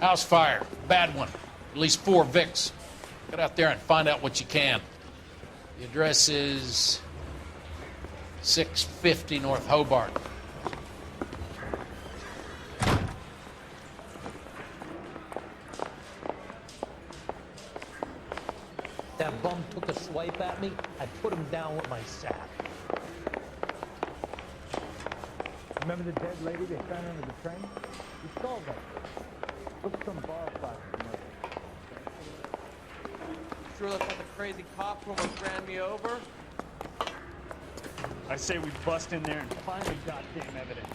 House fire. Bad one. At least 4 Vicks. Get out there and find out what you can. The address is 650 North Hobart. That bum took a swipe at me, I put him down with my sack. Remember the dead lady they found under the train? We solved that. Look some bar plastic. Sure that's not the crazy cop who almost ran me over? I say we bust in there and find the goddamn evidence.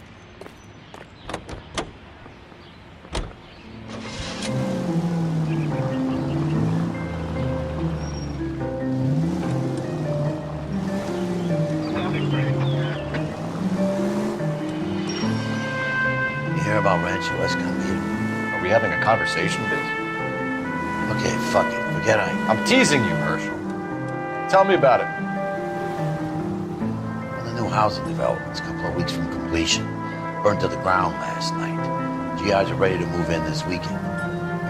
You hear about Rancho Escondido? Are we having a conversation, Biz? Okay, fuck it. Forget I'm teasing you, Herschel. Tell me about it. Well, the new housing development's a couple of weeks from completion. Burned to the ground last night. GIs are ready to move in this weekend.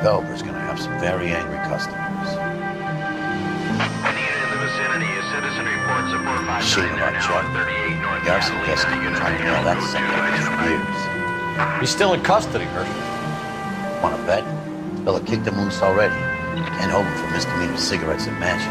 Developer's gonna have some very angry customers. Needed in the vicinity, a citizen reports a 459 Shame there about now Chuck. at 38 North The arson Catalina. test Unit trying to nail that code son of a 2 bitch for identified. years. He's still in custody, Herschel. Wanna bet? Fella kicked him loose already. And hold him for misdemeanor cigarettes and matches.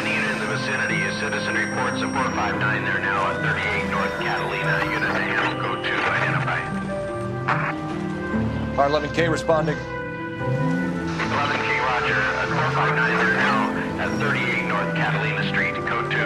Needed in the vicinity, a citizen reports a 459 there now at 38 North Catalina. Unit code 2 identified. R11K responding. 11K Roger, a 459 there now at 38 North Catalina Street, code 2.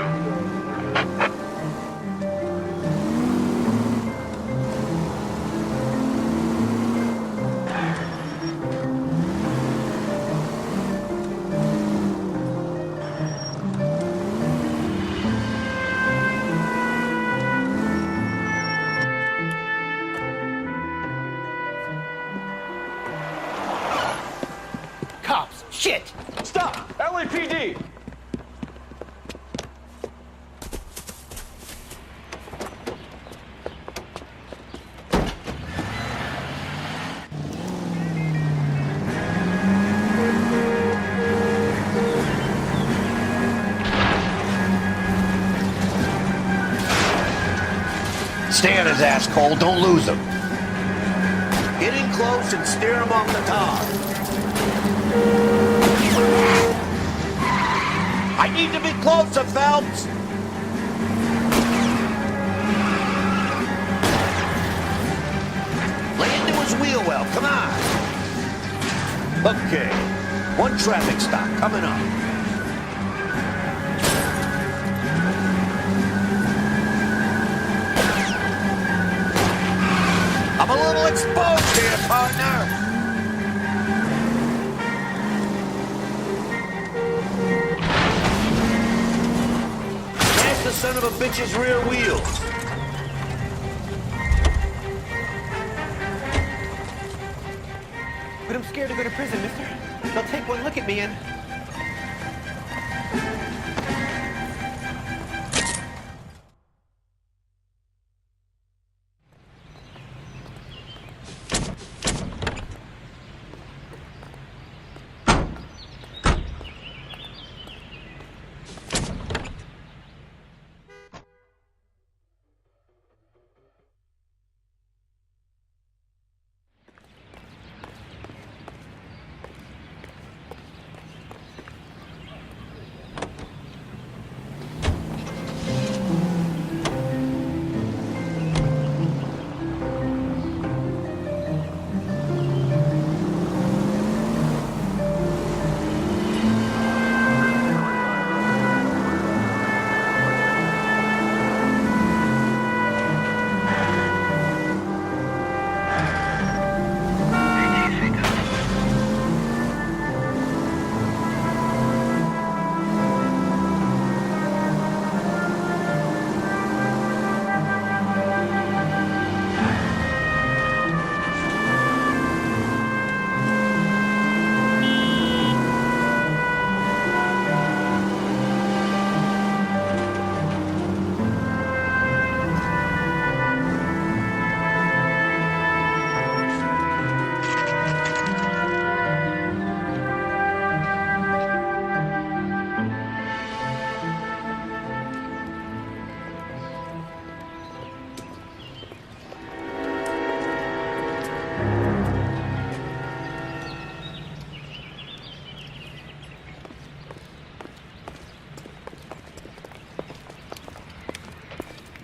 Cops! Shit! Stop! LAPD! Stay on his ass, Cole. Don't lose him. Get in close and steer him off the tar. I need to be closer, Phelps. Lay into his wheel well. Come on. Okay. One traffic stop coming up. I'm a little exposed here, partner. Smash the son of a bitch's rear wheels. But I'm scared to go to prison, mister. They'll take one look at me and...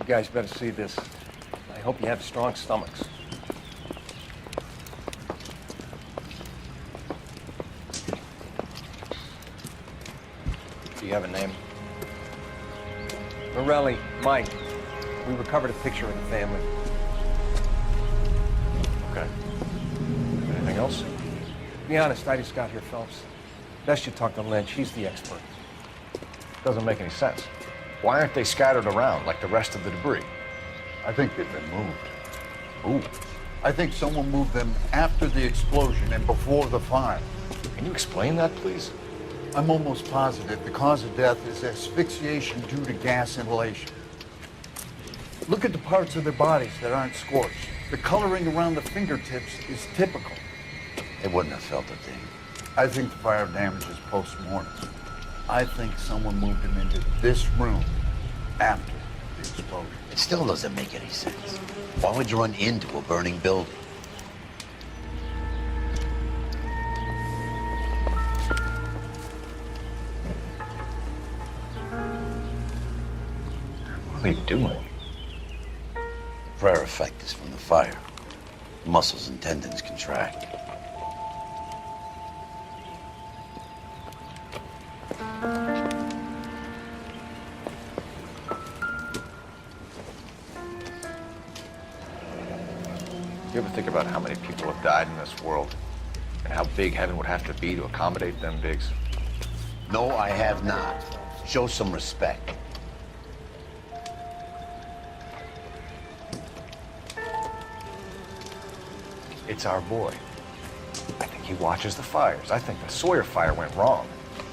You guys better see this. I hope you have strong stomachs. Do you have a name? Morelli, Mike. We recovered a picture of the family. Okay. Anything else? To be honest, I just got here, Phelps. Best you talk to Lynch. He's the expert. Doesn't make any sense. Why aren't they scattered around like the rest of the debris? I think they've been moved. Ooh. I think someone moved them after the explosion and before the fire. Can you explain that, please? I'm almost positive the cause of death is asphyxiation due to gas inhalation. Look at the parts of their bodies that aren't scorched. The coloring around the fingertips is typical. They wouldn't have felt a thing. I think the fire damage is post-mortem. I think someone moved them into this room after the explosion. It still doesn't make any sense. Why would you run into a burning building? What are you doing? The prayer effect is from the fire. Muscles and tendons contract. You ever think about how many people have died in this world? And how big heaven would have to be to accommodate them bigs? No, I have not. Show some respect. It's our boy. I think he watches the fires. I think the Sawyer fire went wrong.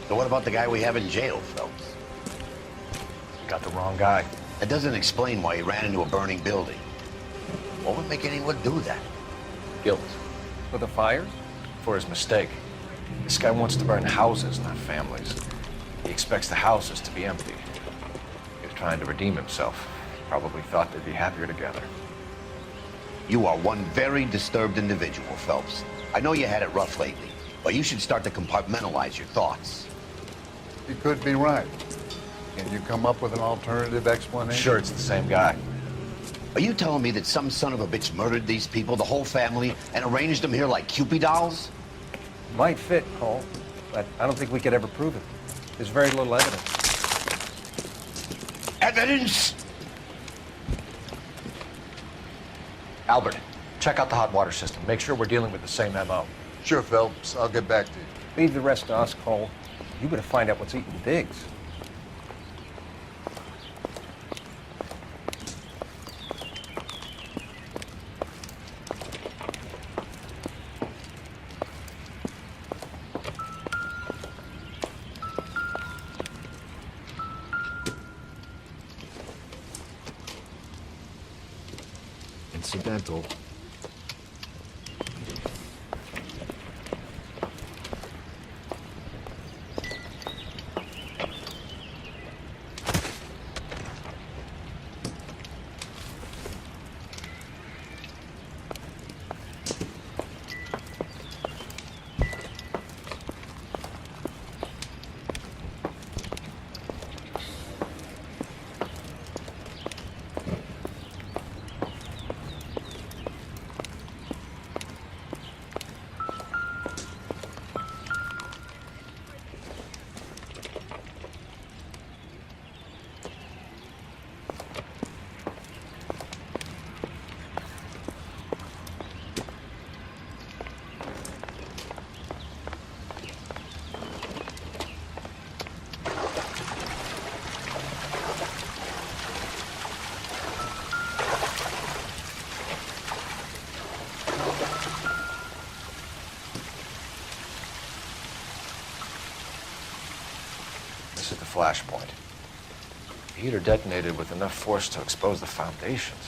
So what about the guy we have in jail, Phelps? You got the wrong guy. That doesn't explain why he ran into a burning building. What would make anyone do that? Guilt. For the fires? For his mistake. This guy wants to burn houses, not families. He expects the houses to be empty. He was trying to redeem himself. Probably thought they'd be happier together. You are one very disturbed individual, Phelps. I know you had it rough lately, but you should start to compartmentalize your thoughts. You could be right. Can you come up with an alternative explanation? Sure, it's the same guy. Are you telling me that some son of a bitch murdered these people, the whole family, and arranged them here like Cupid dolls? Might fit, Cole, but I don't think we could ever prove it. There's very little evidence. Evidence? Albert, check out the hot water system. Make sure we're dealing with the same MO. Sure, Phelps. I'll get back to you. Leave the rest to us, Cole. You better find out what's eating Diggs. Incidental. This is the flashpoint. The heater detonated with enough force to expose the foundations.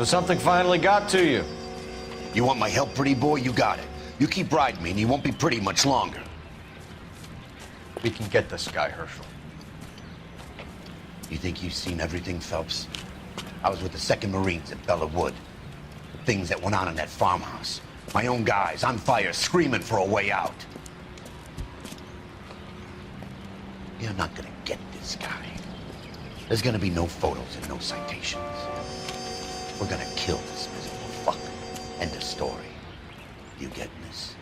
So something finally got to you. You want my help, pretty boy? You got it. You keep riding me and you won't be pretty much longer. We can get this guy, Herschel. You think you've seen everything, Phelps? I was with the 2nd Marines at Bella Wood. The things that went on in that farmhouse. My own guys on fire, screaming for a way out. You're not gonna get this guy. There's gonna be no photos and no citations. We're gonna kill this miserable fuck. End of story. You getting this?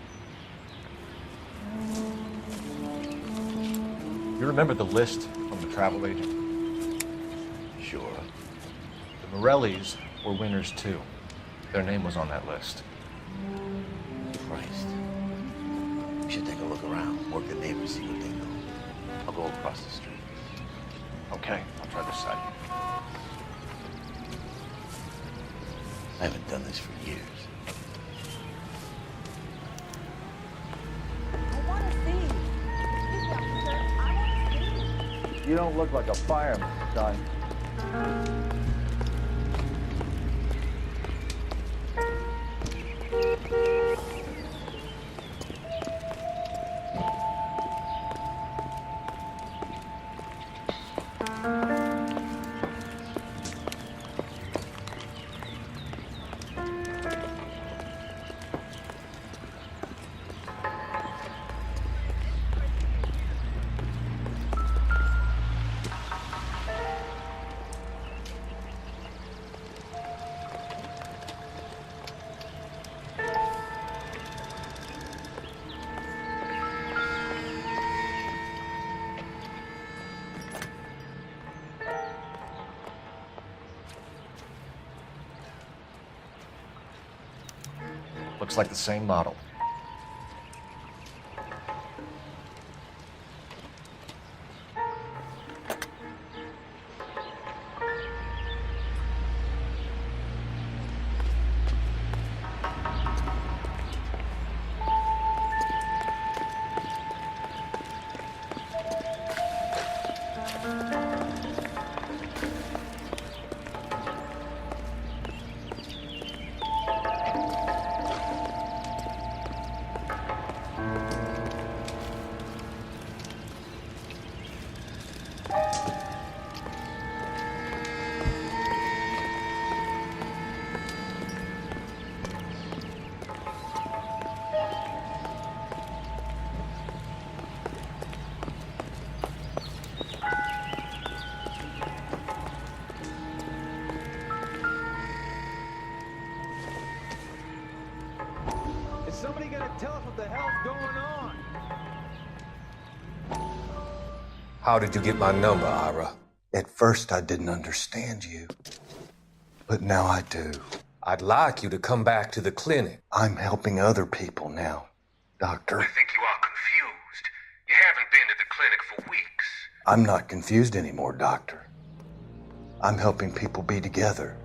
You remember the list from the travel agent? Sure. The Morellis were winners too. Their name was on that list. Christ. We should take a look around, work the neighbors, see what they know. I'll go across the street. Okay, I'll try this side. I haven't done this for years. I want to see. Please, officer, I want to see. You don't look like a fireman, son. Looks like the same model. Somebody gonna tell us what the hell's going on? How did you get my number, Ira? At first, I didn't understand you. But now I do. I'd like you to come back to the clinic. I'm helping other people now, Doctor. I think you are confused. You haven't been to the clinic for weeks. I'm not confused anymore, Doctor. I'm helping people be together.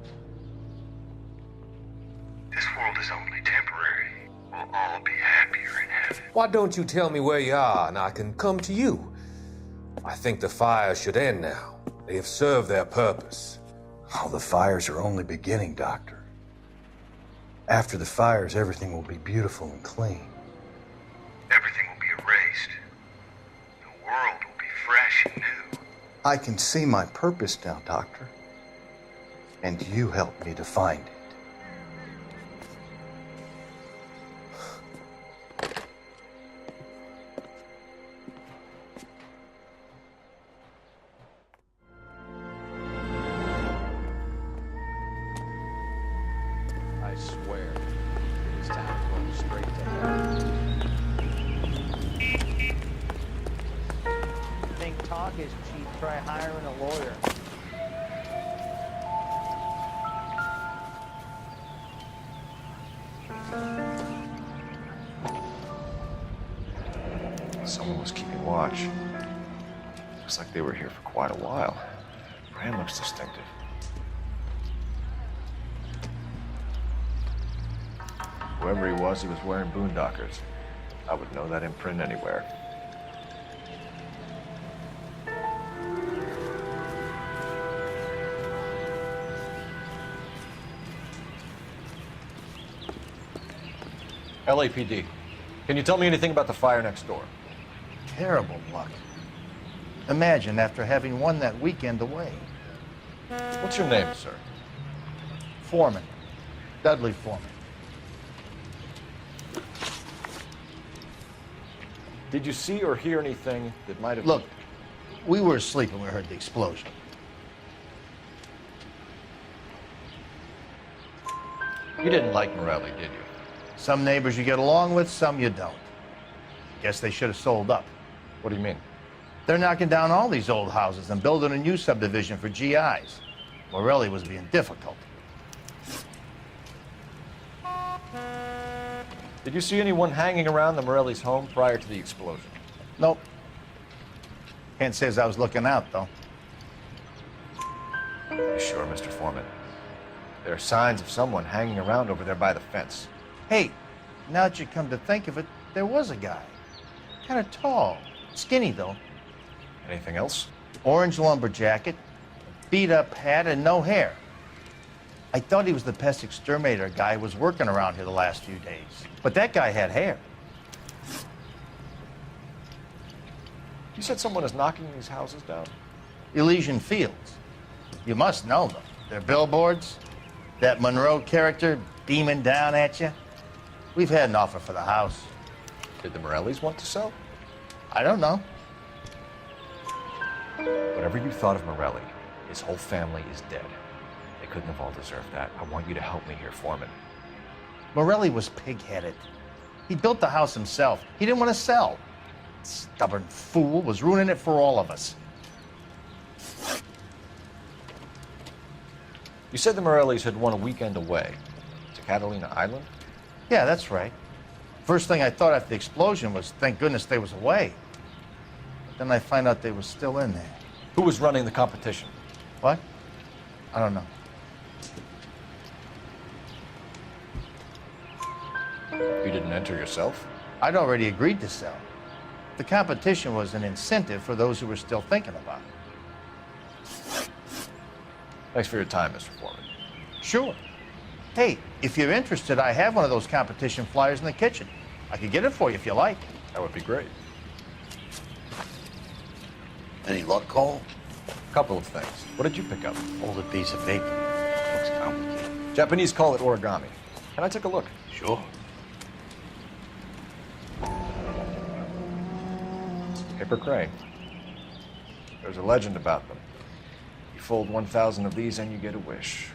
This world is only temporary. We'll all be happier in heaven. Why don't you tell me where you are and I can come to you? I think the fires should end now. They have served their purpose. Oh, the fires are only beginning, Doctor. After the fires, everything will be beautiful and clean. Everything will be erased. The world will be fresh and new. I can see my purpose now, Doctor. And you helped me to find it. I swear, this town's going straight to hell. Think talk is cheap, try hiring a lawyer. Someone was keeping watch. Looks like they were here for quite a while. Brand looks distinctive. Whoever he was wearing boondockers. I would know that imprint anywhere. LAPD. Can you tell me anything about the fire next door? Terrible luck. Imagine after having won that weekend away. What's your name, sir? Foreman. Dudley Foreman. Did you see or hear anything that might have... Look, we were asleep when we heard the explosion. You didn't like Morelli, did you? Some neighbors you get along with, some you don't. Guess they should have sold up. What do you mean? They're knocking down all these old houses and building a new subdivision for GIs. Morelli was being difficult. Did you see anyone hanging around the Morelli's home prior to the explosion? Nope. Can't say as I was looking out, though. You sure, Mr. Foreman? There are signs of someone hanging around over there by the fence. Hey, now that you come to think of it, there was a guy. Kind of tall. Skinny, though. Anything else? Orange lumber jacket, beat-up hat, and no hair. I thought he was the pest exterminator guy who was working around here the last few days. But that guy had hair. You said someone is knocking these houses down? Elysian Fields. You must know them. They're billboards. That Monroe character beaming down at you. We've had an offer for the house. Did the Morellis want to sell? I don't know. Whatever you thought of Morelli, his whole family is dead. They couldn't have all deserved that. I want you to help me here, Foreman. Morelli was pig-headed. He built the house himself. He didn't want to sell. Stubborn fool was ruining it for all of us. You said the Morellis had won a weekend away to Catalina Island? Yeah, that's right. First thing I thought after the explosion was, thank goodness they was away. But then I find out they were still in there. Who was running the competition? What? I don't know. You didn't enter yourself? I'd already agreed to sell. The competition was an incentive for those who were still thinking about it. Thanks for your time, Mr. Foreman. Sure. Hey, if you're interested, I have one of those competition flyers in the kitchen. I could get it for you if you like. That would be great. Any luck, Cole? A couple of things. What did you pick up? Folded piece of paper. Looks complicated. Japanese call it origami. Can I take a look? Sure. Paper crane. There's a legend about them. You fold 1,000 of these and you get a wish.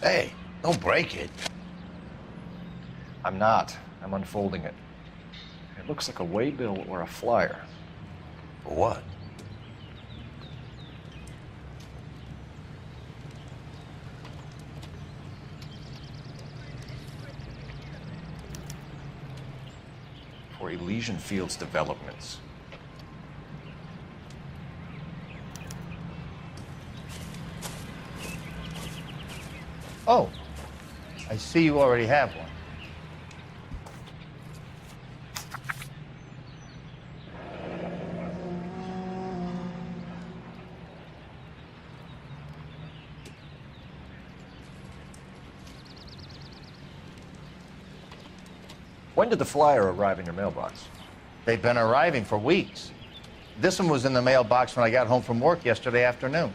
Hey, don't break it. I'm not. I'm unfolding it. It looks like a waybill or a flyer. For what? For Elysian Fields developments. Oh, I see you already have one. When did the flyer arrive in your mailbox? They've been arriving for weeks. This one was in the mailbox when I got home from work yesterday afternoon.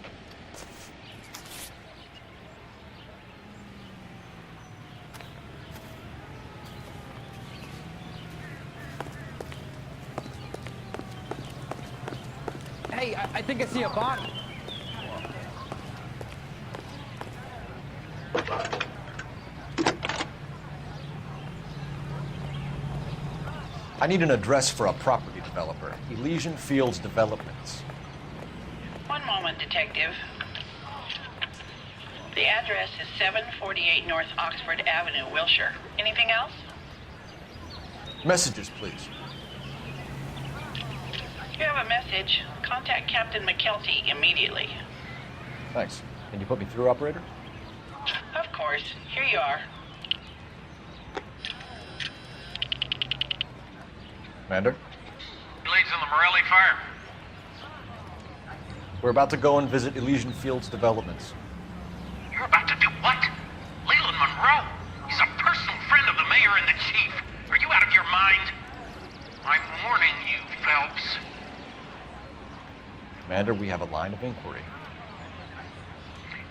Hey, I think I see a body. I need an address for a property developer. Elysian Fields Developments. One moment, Detective. The address is 748 North Oxford Avenue, Wilshire. Anything else? Messages, please. You have a message. Contact Captain McKelty immediately. Thanks. Can you put me through, operator? Of course. Here you are. Commander? Leads on the Morelli fire. We're about to go and visit Elysian Fields Developments. You're about to do what? Leland Monroe? He's a personal friend of the mayor and the chief. Are you out of your mind? I'm warning you, Phelps. Commander, we have a line of inquiry.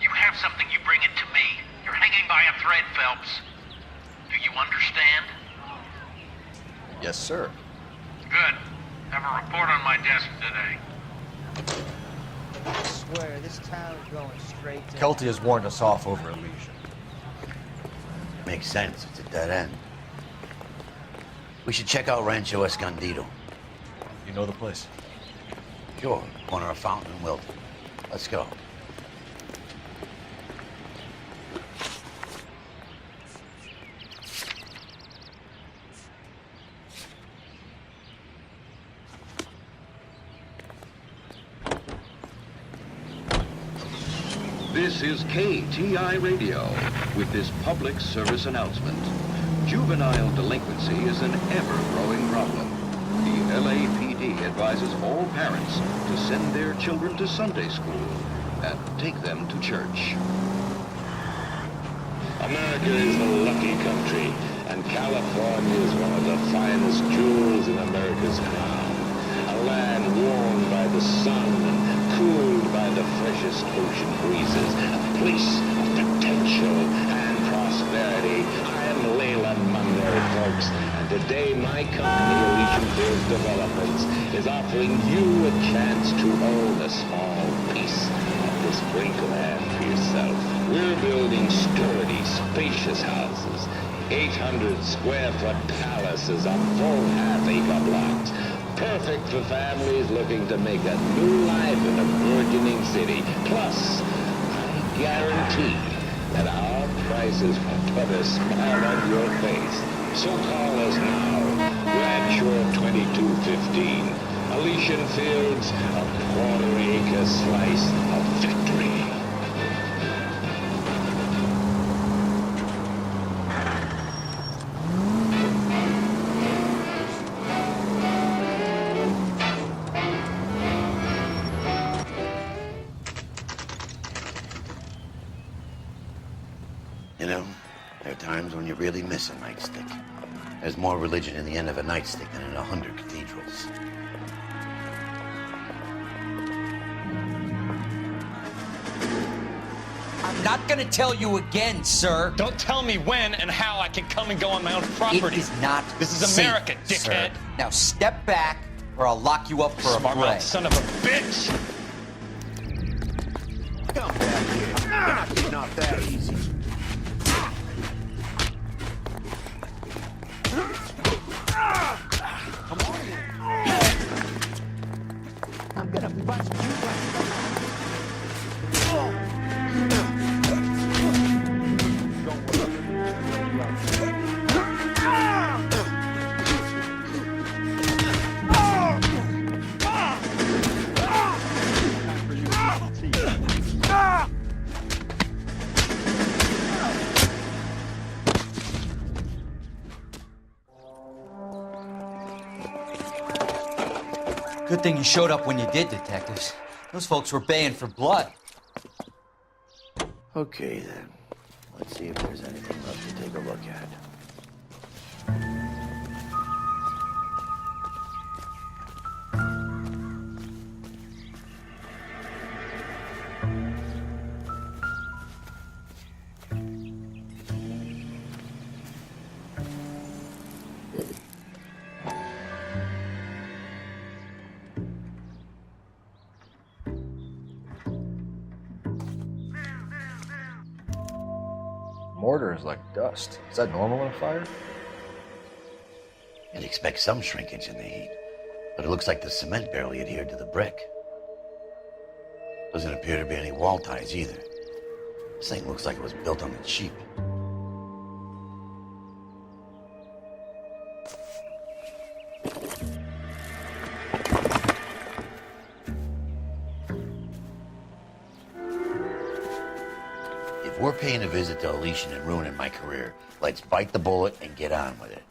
You have something, you bring it to me. You're hanging by a thread, Phelps. Do you understand? Yes, sir. Good. Have a report on my desk today. I swear, this town is going straight to... Kelty has warned us off over Elysian. Makes sense. It's a dead end. We should check out Rancho Escondido. You know the place? Sure. Corner of Fountain and Wilton. Let's go. This is KTI Radio with this public service announcement. Juvenile delinquency is an ever-growing problem. The LAPD advises all parents to send their children to Sunday school and take them to church. America is a lucky country, and California is one of the finest jewels in America's crown. A land warmed by the sun and cooled by the freshest ocean breezes. A place of potential and prosperity. I am Leland Monroe, folks, and today my company, Elysian Fields Developments, is offering you a chance to own a small piece of this great land for yourself. We're building sturdy, spacious houses, 800 square foot palaces on full half-acre blocks, perfect for families looking to make a new life in a burgeoning city. Plus, I guarantee that our prices will put a smile on your face. So call us now, Rancho 2215, Elysian Fields, a quarter-acre slice of victory. You know, there are times when you really miss a nightstick. There's more religion in the end of a nightstick than in 100 cathedrals. I'm not gonna tell you again, sir. Don't tell me when and how I can come and go on my own property. It is not This is safe, America, dickhead. sir. Now step back, or I'll lock you up for a Smart break. mouth son of a bitch! Come back here. You're not getting off that easy. Come on. I'm gonna bust you Good thing you showed up when you did, detectives. Those folks were baying for blood. Okay, then. Let's see if there's anything left to take a look at. Mortar is like dust. Is that normal in a fire? You'd expect some shrinkage in the heat, but it looks like the cement barely adhered to the brick. Doesn't appear to be any wall ties either. This thing looks like it was built on the cheap. If we're paying a visit to Elysian and ruining my career, let's bite the bullet and get on with it.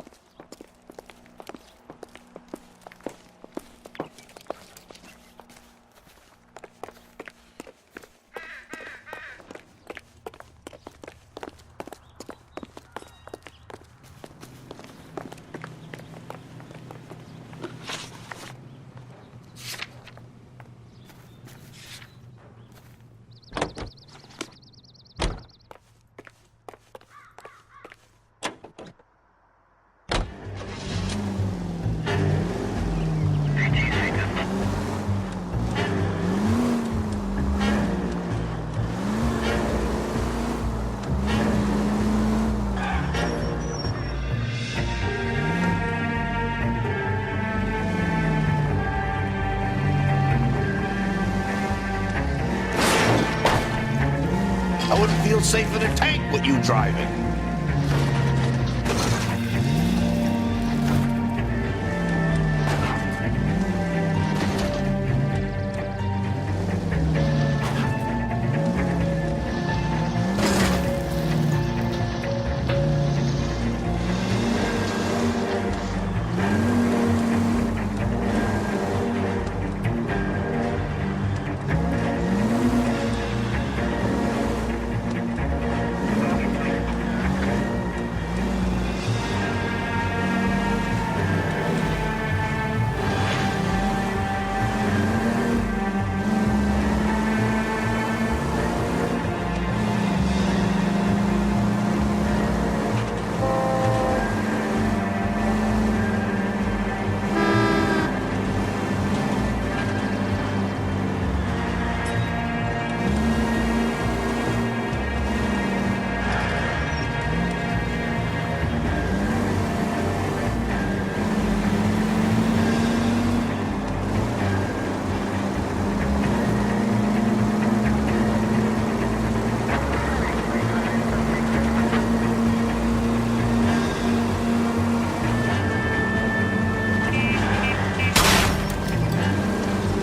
I wouldn't feel safe in a tank with you driving.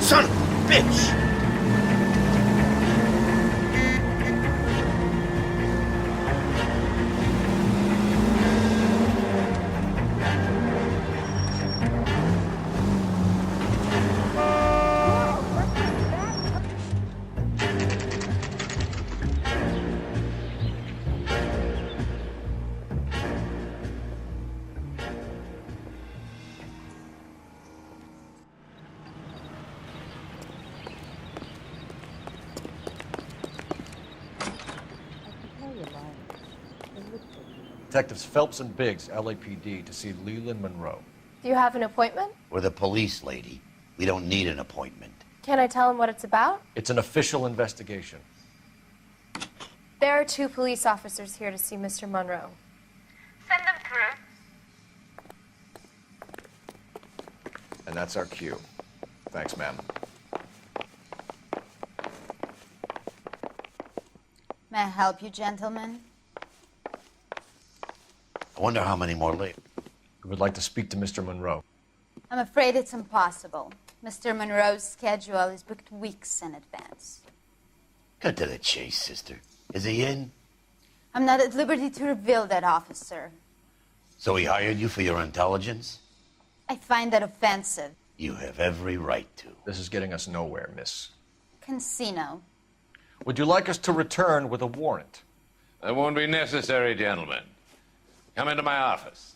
Son of a bitch! Detectives Phelps and Biggs, LAPD, to see Leland Monroe. Do you have an appointment? We're the police, lady. We don't need an appointment. Can I tell him what it's about? It's an official investigation. There are 2 police officers here to see Mr. Monroe. Send them through. And that's our cue. Thanks, ma'am. May I help you, gentlemen? I wonder how many more late. We would like to speak to Mr. Monroe. I'm afraid it's impossible. Mr. Monroe's schedule is booked weeks in advance. Cut to the chase, sister. Is he in? I'm not at liberty to reveal that, officer. So he hired you for your intelligence? I find that offensive. You have every right to. This is getting us nowhere, miss. Casino. Would you like us to return with a warrant? That won't be necessary, gentlemen. Come into my office.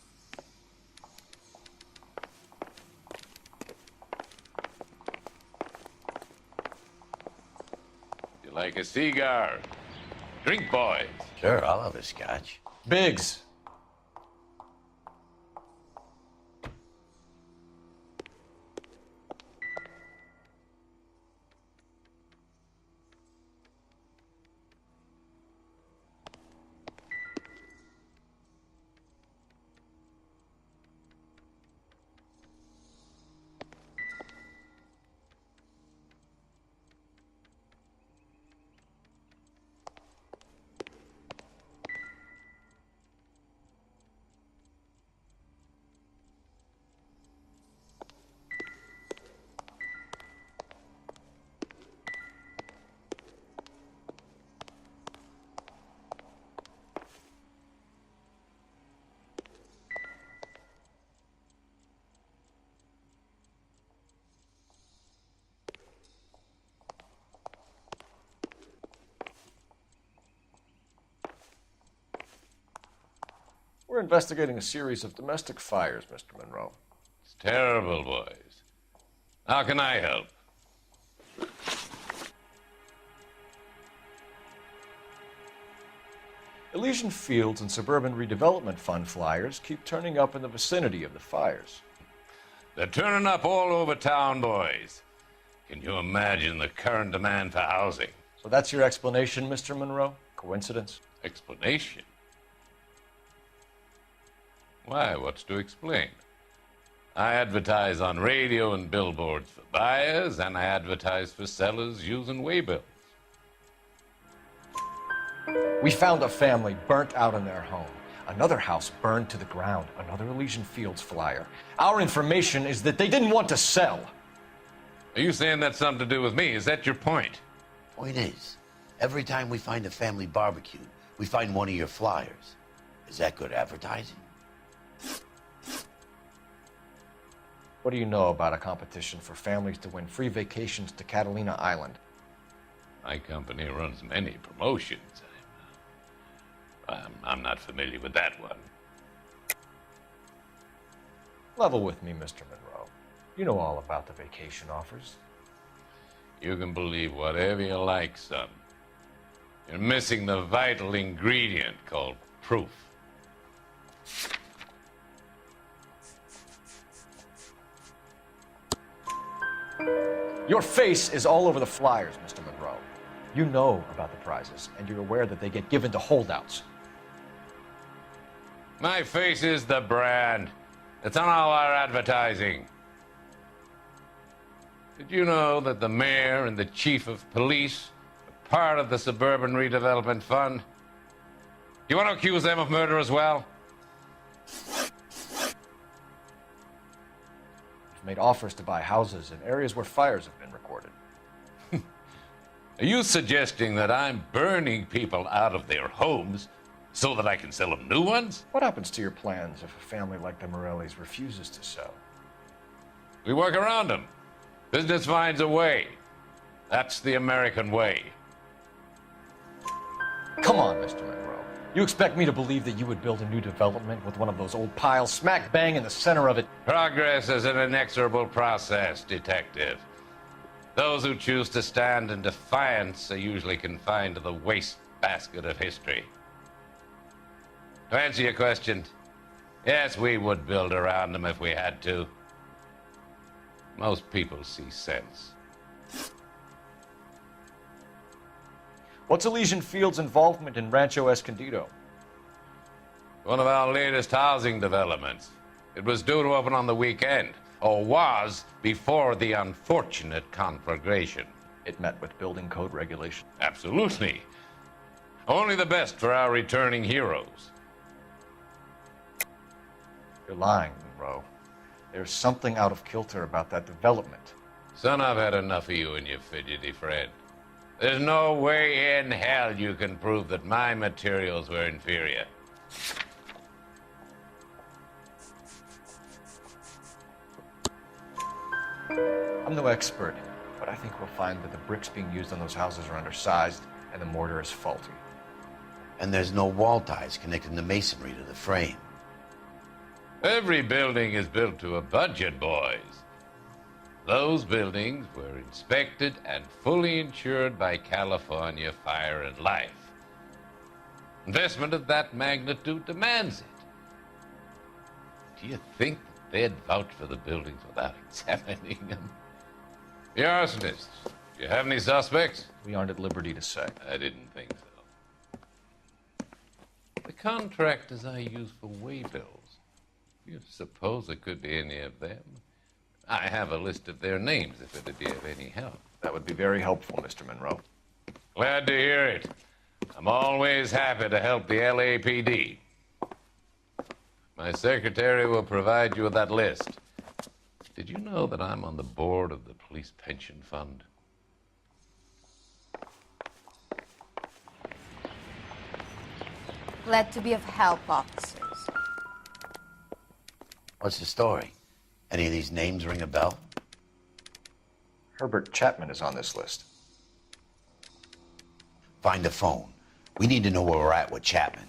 You like a cigar? Drink, boys. Sure, I'll have a scotch. Biggs. We're investigating a series of domestic fires, Mr. Monroe. It's terrible, boys. How can I help? Elysian Fields and Suburban Redevelopment Fund flyers keep turning up in the vicinity of the fires. They're turning up all over town, boys. Can you imagine the current demand for housing? So that's your explanation, Mr. Monroe? Coincidence? Explanation? Why, what's to explain? I advertise on radio and billboards for buyers, and I advertise for sellers using waybills. We found a family burnt out in their home. Another house burned to the ground. Another Elysian Fields flyer. Our information is that they didn't want to sell. Are you saying that's something to do with me? Is that your point? Point is, every time we find a family barbecue, we find one of your flyers. Is that good advertising? What do you know about a competition for families to win free vacations to Catalina Island? My company runs many promotions. I'm not familiar with that one. Level with me, Mr. Monroe. You know all about the vacation offers. You can believe whatever you like, son. You're missing the vital ingredient called proof. Your face is all over the flyers, Mr. Monroe. You know about the prizes, and you're aware that they get given to holdouts. My face is the brand. It's on all our advertising. Did you know that the mayor and the chief of police are part of the Suburban Redevelopment Fund? You want to accuse them of murder as well? You've made offers to buy houses in areas where fires have been recorded. Are you suggesting that I'm burning people out of their homes so that I can sell them new ones? What happens to your plans if a family like the Morellis refuses to sell? We work around them. Business finds a way. That's the American way. Come on, Mr. Monroe. You expect me to believe that you would build a new development with one of those old piles smack bang in the center of it? Progress is an inexorable process, Detective. Those who choose to stand in defiance are usually confined to the wastebasket of history. To answer your question, yes, we would build around them if we had to. Most people see sense. What's Elysian Fields' involvement in Rancho Escondido? One of our latest housing developments. It was due to open on the weekend, or was before the unfortunate conflagration. It met with building code regulations. Absolutely. Only the best for our returning heroes. You're lying, Monroe. There's something out of kilter about that development. Son, I've had enough of you and your fidgety friend. There's no way in hell you can prove that my materials were inferior. I'm no expert, but I think we'll find that the bricks being used on those houses are undersized and the mortar is faulty. And there's no wall ties connecting the masonry to the frame. Every building is built to a budget, boys. Those buildings were inspected and fully insured by California Fire and Life. Investment of that magnitude demands it. Do you think that they'd vouch for the buildings without examining them? The arsonists, do you have any suspects? We aren't at liberty to say. I didn't think so. The contractors I use for waybills, you suppose it could be any of them? I have a list of their names if it'd be of any help. That would be very helpful, Mr. Monroe. Glad to hear it. I'm always happy to help the LAPD. My secretary will provide you with that list. Did you know that I'm on the board of the police pension fund? Glad to be of help, officers. What's the story? Any of these names ring a bell? Herbert Chapman is on this list. Find a phone. We need to know where we're at with Chapman.